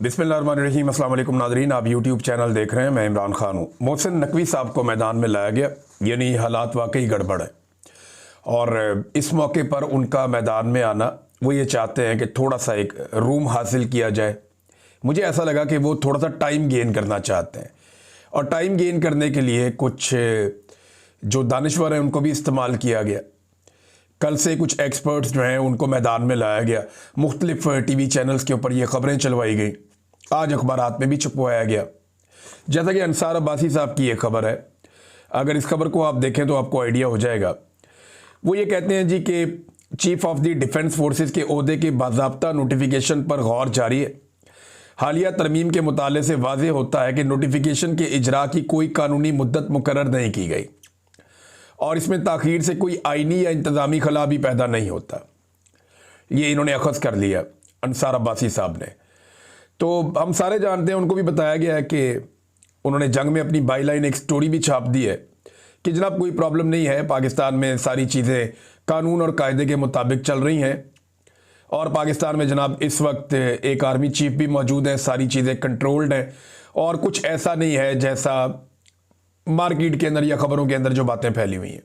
बिस्मिल्लाहिर्रहमानिर्रहीम। अस्सलाम वालेकुम नाज़रीन, आप यूट्यूब चैनल देख रहे हैं। मैं इमरान खान हूँ। मोहसिन नकवी साहब को मैदान में लाया गया, यानी हालात वाकई गड़बड़ है और इस मौके पर उनका मैदान में आना, वो ये चाहते हैं कि थोड़ा सा एक रूम हासिल किया जाए। मुझे ऐसा लगा कि वो थोड़ा सा टाइम गेन करना चाहते हैं और टाइम गेन करने के लिए कुछ जो दानिश्वर हैं उनको भी इस्तेमाल किया गया। कल से कुछ एक्सपर्ट्स जो हैं उनको मैदान में लाया गया, मुख्तलिफ टीवी चैनल्स के ऊपर ये ख़बरें चलवाई गई, आज अखबारात में भी छपवाया गया। जैसा कि अंसार अब्बासी साहब की ये खबर है, अगर इस खबर को आप देखें तो आपको आइडिया हो जाएगा। वो ये कहते हैं जी कि chief of the defence forces के ओहदे के बाज़ाब्ता नोटिफिकेशन पर गौर जारी है। हालिया तरमीम के मुताले से वाज़ेह होता है कि नोटिफिकेशन के इजरा की कोई कानूनी मुद्दत मुकर्रर नहीं की गई और इसमें ताख़ीर से कोई आइनी या इंतज़ामी खला भी पैदा नहीं होता। ये इन्होंने अखज़ कर लिया अंसार अब्बासी साहब ने। तो हम सारे जानते हैं, उनको भी बताया गया है कि उन्होंने जंग में अपनी बाई लाइन एक स्टोरी भी छाप दी है कि जनाब कोई प्रॉब्लम नहीं है, पाकिस्तान में सारी चीज़ें कानून और कायदे के मुताबिक चल रही हैं और पाकिस्तान में जनाब इस वक्त एक आर्मी चीफ भी मौजूद है, सारी चीज़ें कंट्रोल्ड हैं और कुछ ऐसा नहीं है जैसा मार्केट के अंदर या खबरों के अंदर जो बातें फैली हुई हैं,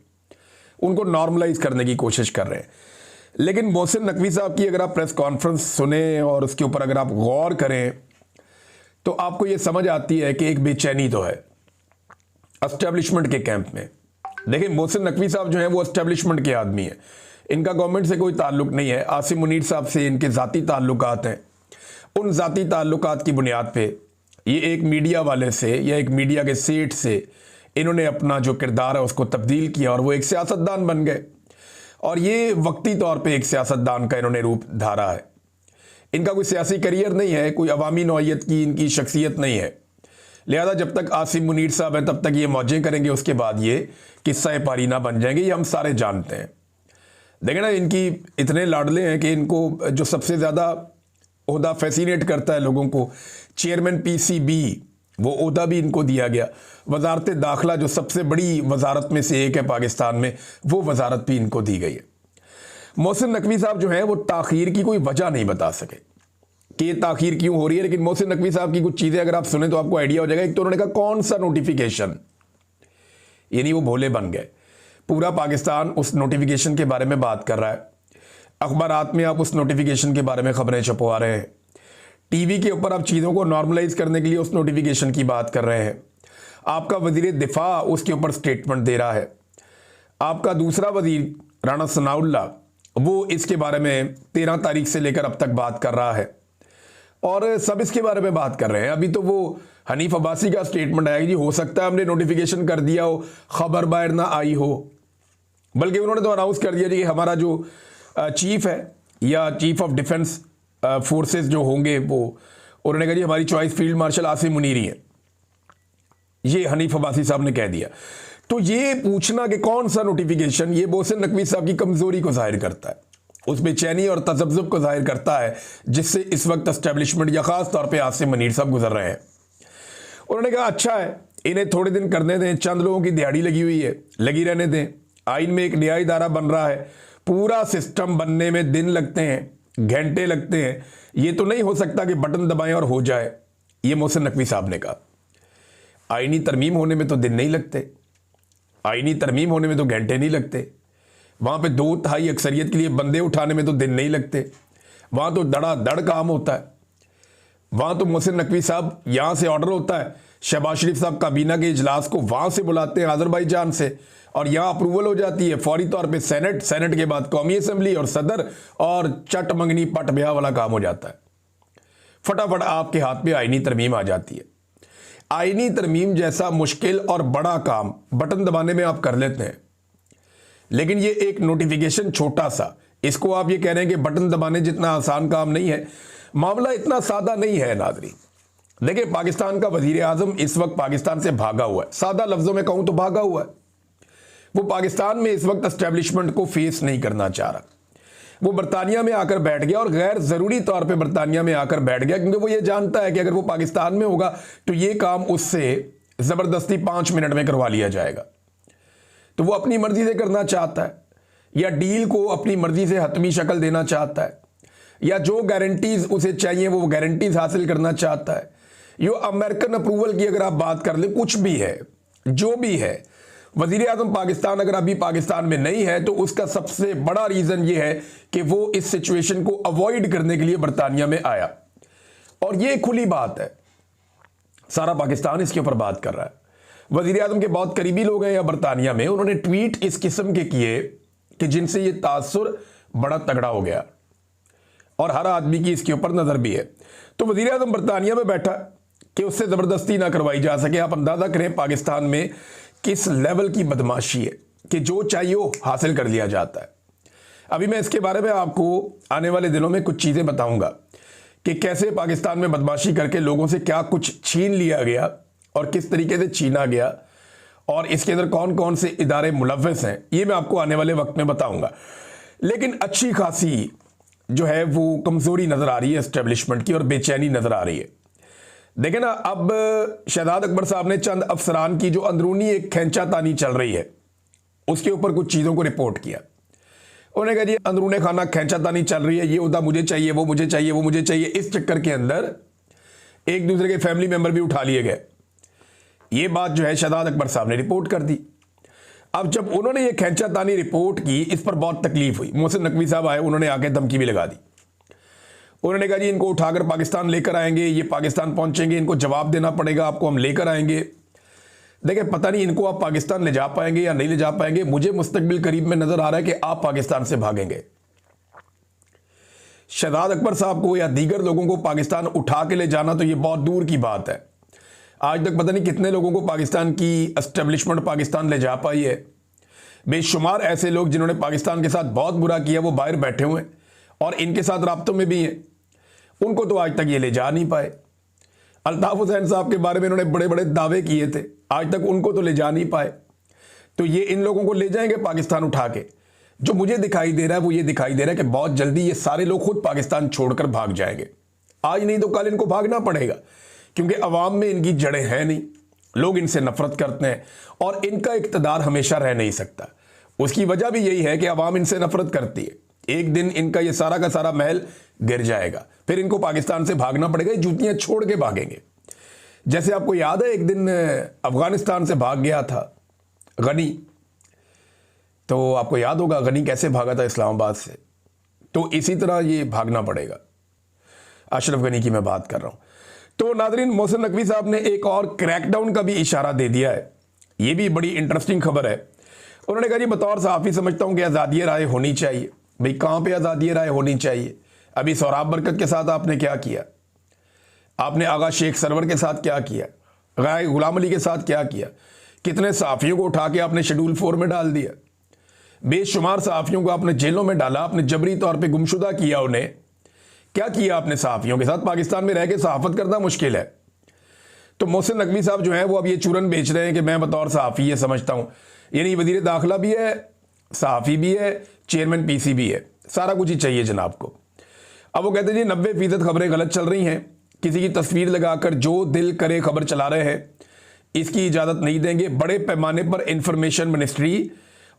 उनको नॉर्मलाइज करने की कोशिश कर रहे हैं। लेकिन मोहसिन नकवी साहब की अगर आप प्रेस कॉन्फ्रेंस सुने और उसके ऊपर अगर आप गौर करें तो आपको ये समझ आती है कि एक बेचैनी तो है एस्टेब्लिशमेंट के कैंप में। देखिए, मोहसिन नकवी साहब जो हैं वो एस्टेब्लिशमेंट के आदमी हैं, इनका गवर्नमेंट से कोई ताल्लुक नहीं है। आसिम मुनीर साहब से इनके ज़ाती ताल्लुकात हैं। उन ज़ाती ताल्लुकात की बुनियाद पे ये एक मीडिया वाले से या एक मीडिया के सेठ से इन्होंने अपना जो किरदार है उसको तब्दील किया और वो एक सियासतदान बन गए और ये वक्ती तौर पे एक सियासतदान का इन्होंने रूप धारा है। इनका कोई सियासी करियर नहीं है, कोई अवामी नौइयत की इनकी शख्सियत नहीं है। लिहाजा जब तक आसिम मुनीर साहब हैं तब तक ये मौजें करेंगे, उसके बाद ये किस्सा पारीना बन जाएंगे, ये हम सारे जानते हैं। देखें ना, इनकी इतने लाडले हैं कि इनको जो सबसे ज़्यादा ओहदा फैसिनेट करता है लोगों को, चेयरमैन पीसीबी, वो ओहदा भी इनको दिया गया। वजारत दाखिला जो सबसे बड़ी वजारत में से एक है पाकिस्तान में, वो वजारत भी इनको दी गई है। मोहसिन नकवी साहब जो हैं वो ताख़ीर की कोई वजह नहीं बता सके कि ये ताख़ीर क्यों हो रही है। लेकिन मोहसिन नकवी साहब की कुछ चीज़ें अगर आप सुने तो आपको आइडिया हो जाएगा। एक तो उन्होंने कहा कौन सा नोटिफिकेशन, यानी वो भोले बन गए। पूरा पाकिस्तान उस नोटिफिकेशन के बारे में बात कर रहा है, अखबारात में आप उस नोटिफिकेशन के बारे में खबरें छपवा रहे हैं, टीवी के ऊपर आप चीज़ों को नॉर्मलाइज करने के लिए उस नोटिफिकेशन की बात कर रहे हैं, आपका वजीर दिफा उसके ऊपर स्टेटमेंट दे रहा है, आपका दूसरा वजीर राना सनाउल्लाह वो इसके बारे में 13 तारीख से लेकर अब तक बात कर रहा है और सब इसके बारे में बात कर रहे हैं। अभी तो वो हनीफ अब्बासी का स्टेटमेंट आया कि जी हो सकता है हमने नोटिफिकेशन कर दिया हो, खबर बाहर ना आई हो, बल्कि उन्होंने तो अनाउंस कर दिया जी कि हमारा जो चीफ है या चीफ ऑफ डिफेंस फोर्सेस जो होंगे वो, उन्होंने कहा जी हमारी choice field marshal Asim Munir ही है। ये हनीफ अब्बासी साहब ने कह दिया। तो ये पूछना कि कौन सा नोटिफिकेशन, ये मोहसिन नकवी साहब की कमजोरी को जाहिर करता है, उस बेचैनी और तजब्जुब को जाहिर करता है जिससे इस वक्त एस्टेब्लिशमेंट या खास तौर पे आसिम मुनीर साहब गुजर रहे हैं। उन्होंने कहा अच्छा है, इन्हें थोड़े दिन करने दें, चंद लोगों की दिहाड़ी लगी हुई है, लगी रहने दें। आइन में एक नया इदारा बन रहा है, पूरा सिस्टम बनने में दिन लगते हैं, घंटे लगते हैं। ये तो नहीं हो सकता कि बटन दबाएं और हो जाए। ये मोहसिन नकवी साहब ने कहा आईनी तरमीम होने में तो दिन नहीं लगते, आईनी तरमीम होने में तो घंटे नहीं लगते, वहाँ पे 2/3 अक्सरियत के लिए बंदे उठाने में तो दिन नहीं लगते, वहाँ तो धड़ाधड़ काम होता है। वहाँ तो मोहसिन नकवी साहब यहाँ से ऑर्डर होता है, शहबाज शरीफ साहब काबीना के इजलास को वहाँ से बुलाते हैं आज़रबाईजान से और यहाँ अप्रूवल हो जाती है फौरी तौर पे सेनेट, सेनेट के बाद कौमी असम्बली और सदर, और चट मंगनी पट ब्याह वाला काम हो जाता है। फटाफट आपके हाथ में आईनी तरमीम आ जाती है। आईनी तरमीम जैसा मुश्किल और बड़ा काम बटन दबाने में आप कर लेते हैं, लेकिन ये एक नोटिफिकेशन छोटा सा, इसको आप ये कह रहे हैं कि बटन दबाने जितना आसान काम नहीं है। मामला इतना सादा नहीं है नाज़रीन। देखिए, पाकिस्तान का वजीर आजम इस वक्त पाकिस्तान से भागा हुआ है, सादा लफ्जों में कहूं तो भागा हुआ है। वो पाकिस्तान में इस वक्त एस्टेब्लिशमेंट को फेस नहीं करना चाह रहा। वो बरतानिया में आकर बैठ गया और गैर ज़रूरी तौर पे बरतानिया में आकर बैठ गया, क्योंकि वो ये जानता है कि अगर वो पाकिस्तान में होगा तो ये काम उससे ज़बरदस्ती 5 मिनट में करवा लिया जाएगा। तो वो अपनी मर्जी से करना चाहता है या डील को अपनी मर्जी से हतमी शक्ल देना चाहता है। या जो गारंटीज उसे चाहिए वो गारंटीज हासिल करना चाहता है, यो अमेरिकन अप्रूवल की अगर आप बात कर ले, कुछ भी है, जो भी है, वजीर आजम पाकिस्तान अगर अभी पाकिस्तान में नहीं है तो उसका सबसे बड़ा रीजन ये है कि वो इस सिचुएशन को अवॉइड करने के लिए बरतानिया में आया। और ये खुली बात है, सारा पाकिस्तान इसके ऊपर बात कर रहा है। वजीर आजम के बहुत करीबी लोग हैं या बरतानिया में, उन्होंने ट्वीट इस किस्म के किए कि जिनसे ये तासुर बड़ा तगड़ा हो गया और हर आदमी की इसके ऊपर नजर भी है। तो वजीर आजम बरतानिया में बैठा कि उससे जबरदस्ती ना करवाई जा सके। आप अंदाजा करें पाकिस्तान में किस लेवल की बदमाशी है कि जो चाहिए वो हासिल कर लिया जाता है। अभी मैं इसके बारे में आपको आने वाले दिनों में कुछ चीजें बताऊंगा कि कैसे पाकिस्तान में बदमाशी करके लोगों से क्या कुछ छीन लिया गया और किस तरीके से छीना गया और इसके अंदर कौन कौन से इदारे मुलव्वस हैं, ये मैं आपको आने वाले वक्त में बताऊंगा। लेकिन अच्छी खासी जो है वो कमजोरी नजर आ रही है एस्टेब्लिशमेंट की और बेचैनी नजर आ रही है। देखें ना, अब शहजाद अकबर साहब ने चंद अफसरान की जो अंदरूनी एक खैंचातानी चल रही है उसके ऊपर कुछ चीज़ों को रिपोर्ट किया। उन्होंने कहा जी अंदरूनी खाना खैंचातानी चल रही है, ये उदा मुझे चाहिए, वो मुझे चाहिए, वो मुझे चाहिए। इस चक्कर के अंदर एक दूसरे के फैमिली मेंबर भी उठा लिए गए। ये बात जो है शहजाद अकबर साहब ने रिपोर्ट कर दी। अब जब उन्होंने ये खैंचातानी रिपोर्ट की, इस पर बहुत तकलीफ हुई। मोहसिन नकवी साहब आए, उन्होंने आके धमकी भी लगा दी। उन्होंने कहा जी इनको उठाकर पाकिस्तान लेकर आएंगे, ये पाकिस्तान पहुंचेंगे, इनको जवाब देना पड़ेगा, आपको हम लेकर आएंगे। देखिए पता नहीं इनको आप पाकिस्तान ले जा पाएंगे या नहीं ले जा पाएंगे। मुझे मुस्तकबिल करीब में नजर आ रहा है कि आप पाकिस्तान से भागेंगे। शहजाद अकबर साहब को या दीगर लोगों को पाकिस्तान उठा के ले जाना तो ये बहुत दूर की बात है। आज तक पता नहीं कितने लोगों को पाकिस्तान की एस्टेब्लिशमेंट पाकिस्तान ले जा पाई है। बेशुमार ऐसे लोग जिन्होंने पाकिस्तान के साथ बहुत बुरा किया वो बाहर बैठे हुए हैं और इनके साथ राब्तों में भी हैं, उनको तो आज तक ये ले जा नहीं पाए। अल्ताफ हुसैन साहब के बारे में इन्होंने बड़े बड़े दावे किए थे, आज तक उनको तो ले जा नहीं पाए। तो ये इन लोगों को ले जाएंगे पाकिस्तान उठा के। जो मुझे दिखाई दे रहा है वो ये दिखाई दे रहा है कि बहुत जल्दी ये सारे लोग खुद पाकिस्तान छोड़कर भाग जाएंगे। आज नहीं तो कल इनको भागना पड़ेगा, क्योंकि अवाम में इनकी जड़ें हैं नहीं, लोग इनसे नफरत करते हैं और इनका इक़्तिदार हमेशा रह नहीं सकता। उसकी वजह भी यही है कि अवाम इनसे नफरत करती है। एक दिन इनका ये सारा का सारा महल गिर जाएगा, फिर इनको पाकिस्तान से भागना पड़ेगा, जूतियां छोड़ के भागेंगे। जैसे आपको याद है एक दिन अफगानिस्तान से भाग गया था गनी, तो आपको याद होगा गनी कैसे भागा था इस्लामाबाद से। तो इसी तरह ये भागना पड़ेगा। अशरफ गनी की मैं बात कर रहा हूं। तो नाजरीन, मोहसिन नकवी साहब ने एक और क्रैकडाउन का भी इशारा दे दिया है। ये भी बड़ी इंटरेस्टिंग खबर है। उन्होंने कहा जी बतौर सहाफ़ी समझता हूं कि आज़ादी राय होनी चाहिए। भाई कहां पे आज़ादी राय होनी चाहिए? अभी सोहराब बरकत के साथ आपने क्या किया? आपने आगा शेख सरवर के साथ क्या किया? गाय गुलाम अली के साथ क्या किया? कितने सहाफ़ियों को उठा के आपने शेड्यूल 4 में डाल दिया। बेशुमार सहाफ़ियों को आपने जेलों में डाला, आपने जबरी तौर पर गुमशुदा किया उन्हें। क्या किया आपने सहाफ़ियों के साथ? पाकिस्तान में रह के सहाफ़त करना मुश्किल है। तो मोहसिन नकवी साहब जो है वो अब ये चूरन बेच रहे हैं कि मैं बतौर सहाफ़ी ये समझता हूँ। यानी वज़ीर दाखिला भी है, सहाफ़ी भी है, चेयरमैन पीसी भी है, सारा कुछ ही चाहिए जनाब को। अब वो कहते हैं जी 90% खबरें गलत चल रही हैं, किसी की तस्वीर लगाकर जो दिल करे खबर चला रहे हैं, इसकी इजाज़त नहीं देंगे। बड़े पैमाने पर इंफॉर्मेशन मिनिस्ट्री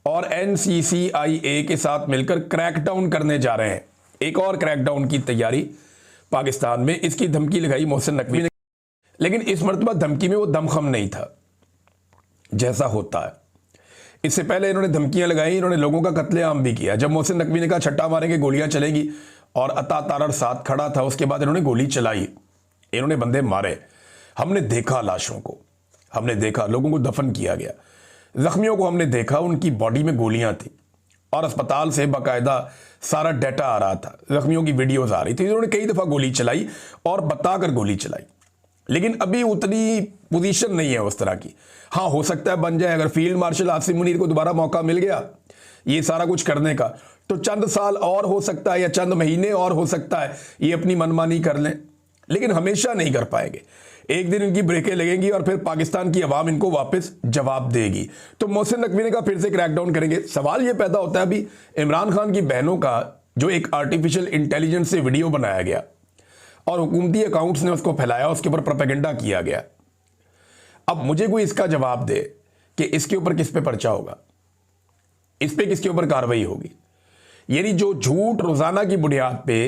और NCCIA के साथ मिलकर क्रैकडाउन करने जा रहे हैं। एक और क्रैकडाउन की तैयारी पाकिस्तान में, इसकी धमकी लगाई मोहसिन नकवी ने। लेकिन इस मरतबा धमकी में वो दमखम नहीं था जैसा होता है। इससे पहले इन्होंने धमकियां लगाई, इन्होंने लोगों का कत्लेआम भी किया। जब मोहसिन नकवी ने कहा छट्टा मारेंगे गोलियां चलेंगी और अता तारर साथ खड़ा था, उसके बाद इन्होंने गोली चलाई, इन्होंने बंदे मारे। हमने देखा लाशों को, हमने देखा लोगों को दफन किया गया, जख्मियों को हमने देखा, उनकी बॉडी में गोलियां थी और अस्पताल से बाकायदा सारा डाटा आ रहा था, जख्मियों की वीडियोस आ रही थी। इन्होंने कई दफ़ा गोली चलाई और बताकर गोली चलाई। लेकिन अभी उतनी पोजीशन नहीं है उस तरह की। हाँ, हो सकता है बन जाए, अगर फील्ड मार्शल आसिम मुनीर को दोबारा मौका मिल गया ये सारा कुछ करने का, तो चंद साल और हो सकता है या चंद महीने और हो सकता है ये अपनी मनमानी कर लें, लेकिन हमेशा नहीं कर पाएंगे। एक दिन इनकी ब्रेकें लगेंगी और फिर पाकिस्तान की आवाम इनको वापस जवाब देगी। तो मोहसिन नकवी ने कहा फिर से क्रैकडाउन करेंगे। सवाल ये पैदा होता है, अभी इमरान खान की बहनों का जो एक आर्टिफिशियल इंटेलिजेंस से वीडियो बनाया गया और हुकूमती अकाउंट्स ने उसको फैलाया, उसके ऊपर प्रोपेगेंडा किया गया। अब मुझे कोई इसका जवाब दे कि इसके ऊपर किस पे पर्चा होगा, इस पे किसके ऊपर कार्रवाई होगी। यानी जो झूठ रोजाना की बुनियाद पे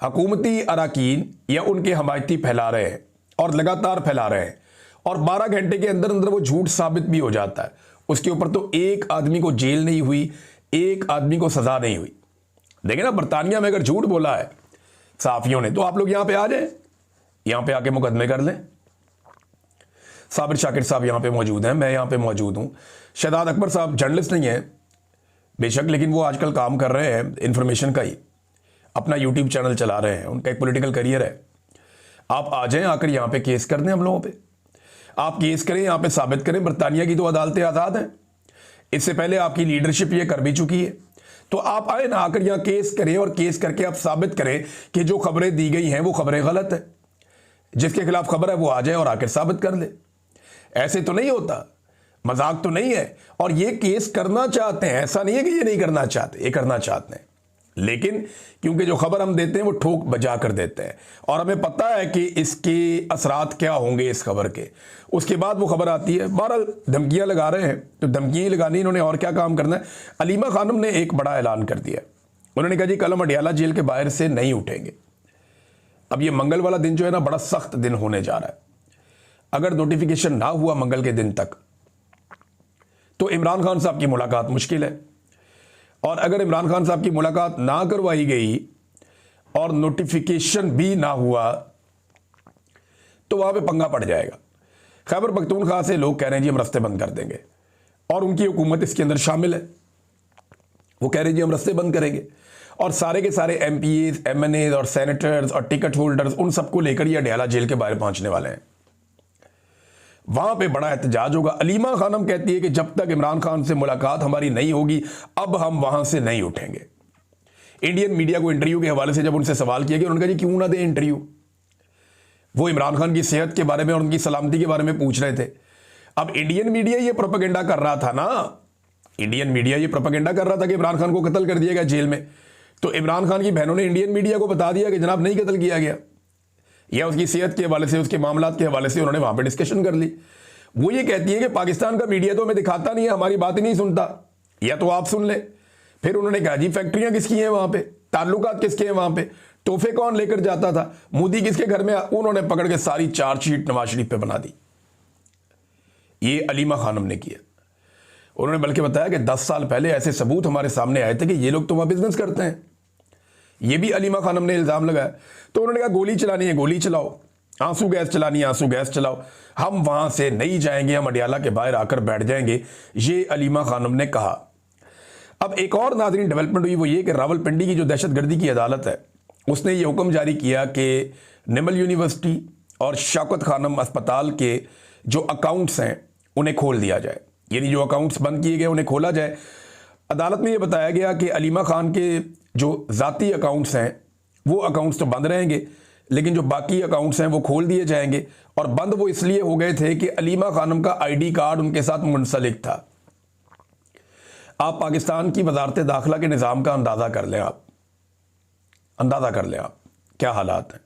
हुकूमती अरकान या उनके हमायती फैला रहे हैं और लगातार फैला रहे हैं, और 12 घंटे के अंदर अंदर वो झूठ साबित भी हो जाता है, उसके ऊपर तो एक आदमी को जेल नहीं हुई, एक आदमी को सजा नहीं हुई। देखिए ना, बरतानिया में अगर झूठ बोला है सहाफियों ने, तो आप लोग यहां पे आ जाएं, यहां पे आके मुकदमे कर लें। साबिर शाकिर साहब यहां पे मौजूद हैं, मैं यहां पे मौजूद हूं। शहजाद अकबर साहब जर्नलिस्ट नहीं है बेशक, लेकिन वो आजकल काम कर रहे हैं इंफॉर्मेशन का ही, अपना यूट्यूब चैनल चला रहे हैं, उनका एक पॉलिटिकल करियर है। आप आ जाएं, आकर यहां पे केस कर दें हम लोगों पे, आप केस करें, यहां पे साबित करें। बरतानिया की तो अदालतें आज़ाद हैं, इससे पहले आपकी लीडरशिप ये कर भी चुकी है। तो आप आए ना, आकर यहां केस करें और केस करके आप साबित करें कि जो खबरें दी गई हैं वो खबरें गलत है। जिसके खिलाफ खबर है वो आ जाए और आकर साबित कर ले। ऐसे तो नहीं होता, मजाक तो नहीं है। और ये केस करना चाहते हैं, ऐसा नहीं है कि ये नहीं करना चाहते, ये करना चाहते हैं, लेकिन क्योंकि जो खबर हम देते हैं वो ठोक बजा कर देते हैं, और हमें पता है कि इसके असरात क्या होंगे इस खबर के, उसके बाद वो खबर आती है। बहरहाल धमकियां लगा रहे हैं तो धमकियां ही लगानी, इन्होंने और क्या काम करना है। अलीमा खानम ने एक बड़ा ऐलान कर दिया, उन्होंने कहा जी कल हम अडियाला जेल के बाहर से नहीं उठेंगे। अब ये मंगल वाला दिन जो है ना, बड़ा सख्त दिन होने जा रहा है। अगर नोटिफिकेशन ना हुआ मंगल के दिन तक तो इमरान खान साहब की मुलाकात मुश्किल है, और अगर इमरान खान साहब की मुलाकात ना करवाई गई और नोटिफिकेशन भी ना हुआ तो वहां पे पंगा पड़ जाएगा। खैबर पख्तूनख्वा से लोग कह रहे हैं जी हम रास्ते बंद कर देंगे, और उनकी हुकूमत इसके अंदर शामिल है। वो कह रहे हैं जी हम रास्ते बंद करेंगे, और सारे के सारे MPs, MNAs और सेनेटर्स और टिकट होल्डर्स, उन सबको लेकर ये अडियाला जेल के बाहर पहुंचने वाले हैं। वहां पे बड़ा एहतजाज होगा। अलीमा खानम कहती है कि जब तक इमरान खान से मुलाकात हमारी नहीं होगी अब हम वहां से नहीं उठेंगे। इंडियन मीडिया को इंटरव्यू के हवाले से जब उनसे सवाल किया कि उन्होंने कहा जी क्यों ना दें इंटरव्यू, वो इमरान खान की सेहत के बारे में और उनकी सलामती के बारे में पूछ रहे थे। अब इंडियन मीडिया ये प्रोपेगेंडा कर रहा था ना, इंडियन मीडिया ये प्रोपेगेंडा कर रहा था कि इमरान खान को कत्ल कर दिया गया जेल में, तो इमरान खान की बहनों ने इंडियन मीडिया को बता दिया कि जनाब नहीं कत्ल किया गया, या उसकी सेहत के हवाले से, उसके मामलात के हवाले से उन्होंने वहां पे डिस्कशन कर ली। वो ये कहती है कि पाकिस्तान का मीडिया तो हमें दिखाता नहीं है, हमारी बात ही नहीं सुनता, या तो आप सुन ले। फिर उन्होंने कहा जी फैक्ट्रियां किसकी हैं वहां पे, ताल्लुकात किसके हैं वहां पे, तोहफे कौन लेकर जाता था, मोदी किसके घर में, उन्होंने पकड़ के सारी चार्जशीट नवाज शरीफ पे बना दी। ये अलीमा खानम ने किया। उन्होंने बल्कि बताया कि 10 साल पहले ऐसे सबूत हमारे सामने आए थे कि ये लोग तो वहां बिजनेस करते हैं। ये भी अलीमा खानम ने इल्जाम लगाया। तो उन्होंने कहा गोली चलानी है गोली चलाओ, आंसू गैस चलानी है आंसू गैस चलाओ, हम वहां से नहीं जाएंगे, हम अडियाला के बाहर आकर बैठ जाएंगे, ये अलीमा खानम ने कहा। अब एक और नाज़रीन डेवलपमेंट हुई, वो ये कि रावलपिंडी की जो दहशतगर्दी की अदालत है उसने ये हुक्म जारी किया कि निमल यूनिवर्सिटी और शौकत खानम अस्पताल के जो अकाउंट्स हैं उन्हें खोल दिया जाए, यानी जो अकाउंट्स बंद किए गए उन्हें खोला जाए। अदालत में ये बताया गया कि अलीमा खान के जो ज़ाती अकाउंट्स हैं वो अकाउंट्स तो बंद रहेंगे, लेकिन जो बाकी अकाउंट्स हैं वो खोल दिए जाएंगे। और बंद वो इसलिए हो गए थे कि अलीमा खानम का ID कार्ड उनके साथ मुंसलिक था। आप पाकिस्तान की वजारत दाखिला के निज़ाम का अंदाज़ा कर लें, आप अंदाज़ा कर लें आप क्या हालात हैं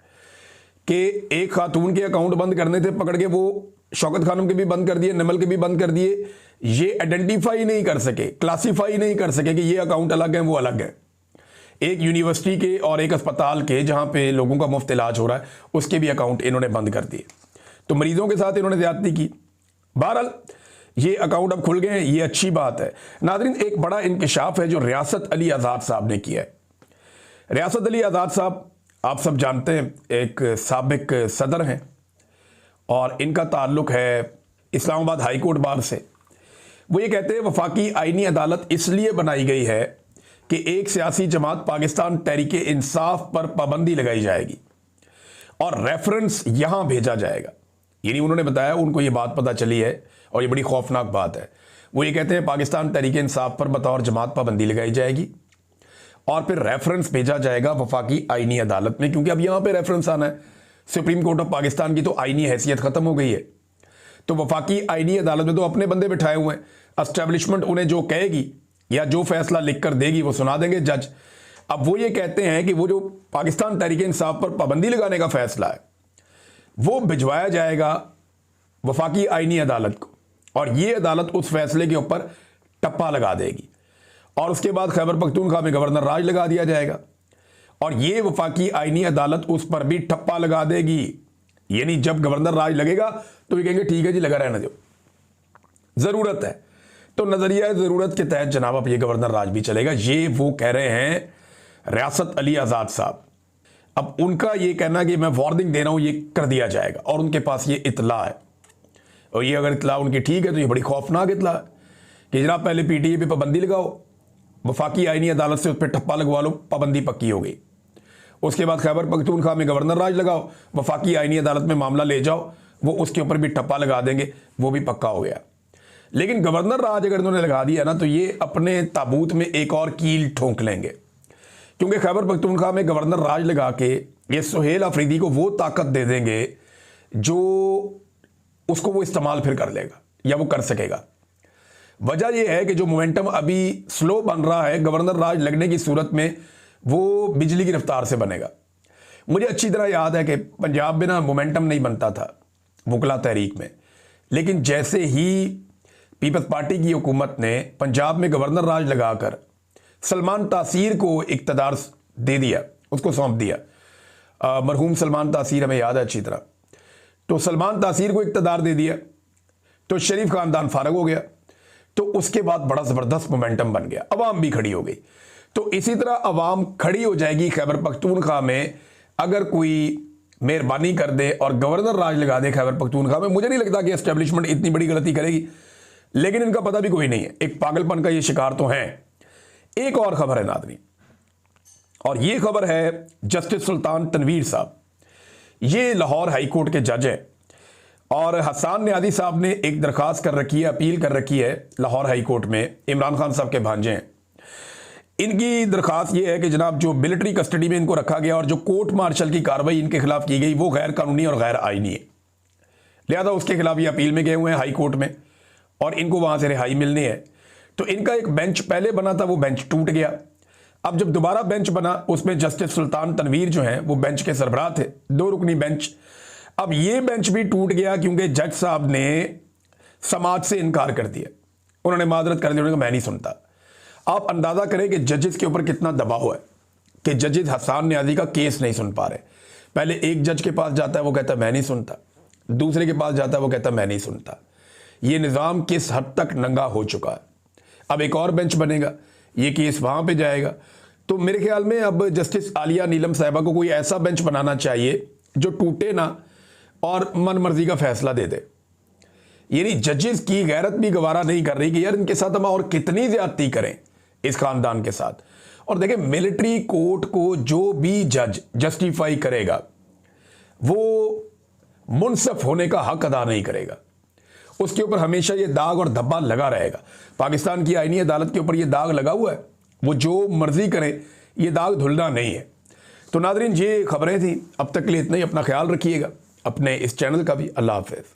कि एक खातून के अकाउंट बंद करने थे पकड़ के, वो शौकत खानम के भी बंद कर दिए, निमल के भी बंद कर दिए। ये आइडेंटिफाई नहीं कर सके, क्लासीफाई नहीं कर सके कि ये अकाउंट अलग है वो अलग है। एक यूनिवर्सिटी के और एक अस्पताल के जहां पे लोगों का मुफ्त इलाज हो रहा है उसके भी अकाउंट इन्होंने बंद कर दिए। तो मरीजों के साथ इन्होंने ज्यादती की। बहरहाल ये अकाउंट अब खुल गए हैं, ये अच्छी बात है। नाज़रीन एक बड़ा इंकशाफ है जो रियासत अली आज़ाद साहब ने किया है। रियासत अली आज़ाद साहब आप सब जानते हैं एक साबिक सदर हैं, और इनका ताल्लुक है इस्लामाबाद हाई कोर्ट बार से। वो ये कहते हैं वफाकी आईनी अदालत इसलिए बनाई गई है कि एक सियासी जमात पाकिस्तान तहरीके इंसाफ पर पाबंदी लगाई जाएगी और रेफरेंस यहां भेजा जाएगा। यानी उन्होंने बताया उनको ये बात पता चली है और ये बड़ी खौफनाक बात है। वो ये कहते हैं पाकिस्तान तहरीके इंसाफ पर बतौर जमात पाबंदी लगाई जाएगी और फिर रेफरेंस भेजा जाएगा वफाकी आईनी अदालत में, क्योंकि अब यहां पे रेफरेंस आना है। सुप्रीम कोर्ट ऑफ पाकिस्तान की तो आईनी हैसियत खत्म हो गई है, तो वफाकी आईनी अदालत में तो अपने बंदे बिठाए हुए हैं। एस्टेब्लिशमेंट उन्हें जो कहेगी या जो फैसला लिखकर देगी वो सुना देंगे जज। अब वो ये कहते हैं कि वो जो पाकिस्तान तहरीके इंसाफ पर पाबंदी लगाने का फैसला है वो भिजवाया जाएगा वफाकी आईनी अदालत को, और ये अदालत उस फैसले के ऊपर टप्पा लगा देगी, और उसके बाद खैबर पख्तूनख्वा में गवर्नर राज लगा दिया जाएगा। और ये वफाकी आईनी अदालत उस पर भी ठप्पा लगा देगी। यानी जब गवर्नर राज लगेगा तो ये कहेंगे ठीक है जी, लगा रहने दो, जरूरत है। तो नजरिया जरूरत के तहत जनाब अब ये गवर्नर राज भी चलेगा। ये वो कह रहे हैं रियासत अली आजाद साहब। अब उनका ये कहना कि मैं वार्निंग दे रहा हूं, ये कर दिया जाएगा, और उनके पास ये इतला है, और ये अगर इतला उनकी ठीक है तो ये बड़ी खौफनाक इतला है कि जनाब पहले पीटीए पे पाबंदी लगाओ, वफाकी आईनी अदालत से उस पर ठप्पा लगवा लो, पाबंदी पक्की हो गई। उसके बाद खैबर पख्तूनख्वा में गवर्नर राज लगाओ, वफाकी आईनी अदालत में मामला ले जाओ, वो उसके ऊपर भी ठप्पा लगा देंगे, वो भी पक्का हो गया। लेकिन गवर्नर राज अगर उन्होंने लगा दिया ना तो ये अपने ताबूत में एक और कील ठोंक लेंगे, क्योंकि खैबर पख्तूनख्वा में गवर्नर राज लगा के ये सुहेल अफरीदी को वो ताकत दे देंगे जो उसको वो इस्तेमाल फिर कर लेगा या वो कर सकेगा। वजह यह है कि जो मोमेंटम अभी स्लो बन रहा है, गवर्नर राज लगने की सूरत में वो बिजली की रफ्तार से बनेगा। मुझे अच्छी तरह याद है कि पंजाब में ना मोमेंटम नहीं बनता था वकला तहरीक में, लेकिन जैसे ही पीपल्स पार्टी की हुकूमत ने पंजाब में गवर्नर राज लगाकर सलमान तासीर को इक़्तिदार दे दिया, उसको सौंप दिया, मरहूम सलमान तासीर हमें याद है अच्छी तरह, तो सलमान तासीर को इक़्तिदार दे दिया तो शरीफ खानदान फारग हो गया। तो उसके बाद बड़ा ज़बरदस्त मोमेंटम बन गया, अवाम भी खड़ी हो गई। तो इसी तरह अवाम खड़ी हो जाएगी खैबर पख्तूनख्वा में अगर कोई मेहरबानी कर दे और गवर्नर राज लगा दे खैबर पख्तूनख्वा में। मुझे नहीं लगता कि एस्टेब्लिशमेंट इतनी बड़ी गलती करेगी, लेकिन इनका पता भी कोई नहीं है, एक पागलपन का ये शिकार तो हैं। एक और खबर है नादरी, और ये खबर है जस्टिस सुल्तान तनवीर साहब, ये लाहौर हाई कोर्ट के जज हैं, और हसन न्याजी साहब ने एक दरखास्त कर रखी है, अपील कर रखी है लाहौर हाई कोर्ट में, इमरान खान साहब के भांजे हैं। इनकी दरखास्त ये है कि जनाब जो मिलिट्री कस्टडी में इनको रखा गया और जो कोर्ट मार्शल की कार्रवाई इनके खिलाफ की गई वो गैर कानूनी और गैर आईनी है, लिहाजा उसके खिलाफ ये अपील में गए हुए हैं हाई कोर्ट में और इनको वहां से रिहाई मिलनी है। तो इनका एक बेंच पहले बना था, वो बेंच टूट गया। अब जब दोबारा बेंच बना उसमें जस्टिस सुल्तान तनवीर जो हैं वो बेंच के सरबराह थे, 2 रुकनी बेंच। अब ये बेंच भी टूट गया क्योंकि जज साहब ने समाज से इनकार कर दिया, उन्होंने माजरत कर दी, उन्होंने कहा मैं नहीं सुनता। आप अंदाजा करें कि जजेस के ऊपर कितना दबाव है कि जजेस हसन न्याजी का केस नहीं सुन पा रहे। पहले एक जज के पास जाता है वो कहता है मैं नहीं सुनता, दूसरे के पास जाता है वो कहता है मैं नहीं सुनता। ये निज़ाम किस हद तक नंगा हो चुका है। अब एक और बेंच बनेगा, ये केस वहां पे जाएगा। तो मेरे ख्याल में अब जस्टिस आलिया नीलम साहिबा को कोई ऐसा बेंच बनाना चाहिए जो टूटे ना और मन मर्जी का फैसला दे दे। यानी जजेस की गैरत भी गवारा नहीं कर रही कि यार इनके साथ हम और कितनी ज्यादती करें इस खानदान के साथ। और देखें, मिलिट्री कोर्ट को जो भी जज जस्टिफाई करेगा वो मुनसफ होने का हक अदा नहीं करेगा, उसके ऊपर हमेशा ये दाग और धब्बा लगा रहेगा। पाकिस्तान की आईनी अदालत के ऊपर ये दाग लगा हुआ है, वो जो मर्जी करें ये दाग धुलना नहीं है। तो नादरीन, ये खबरें थी, अब तक के लिए इतना ही। अपना ख्याल रखिएगा, अपने इस चैनल का भी। अल्लाह हाफ़िज़।